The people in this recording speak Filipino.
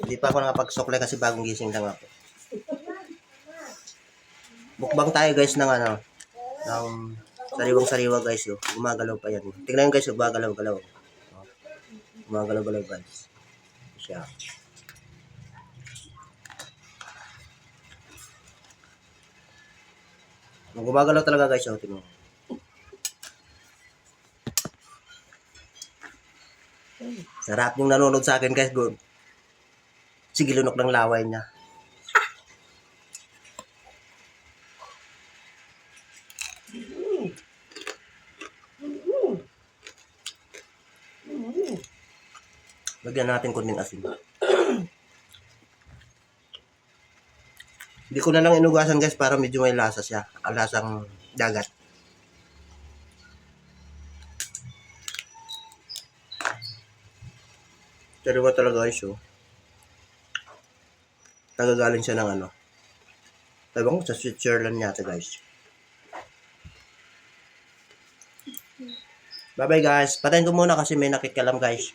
Hindi pa ako nakapagsuklay kasi bagong gising lang ako. Mukbang tayo guys ng ano, ng sariwang-sariwa guys. Oh. Gumagalaw pa yan. Tingnan guys, gumagalaw-galaw. Oh. Gumagalaw-galaw guys. Siya. Gumagalaw talaga guys. Oh, tingnan. Sarap yung nanonood sa akin guys. Good. Sige, lunok ng laway niya. Lagyan natin kunting asin. Hindi ko na lang inugasan guys para medyo may lasa siya. Lasang dagat. Sariwa talaga guys. Oh. Nagagaling siya ng ano. Ewan ko sa Switzerland yata guys. Bye bye guys. Patayin ko muna kasi may nakikalam guys.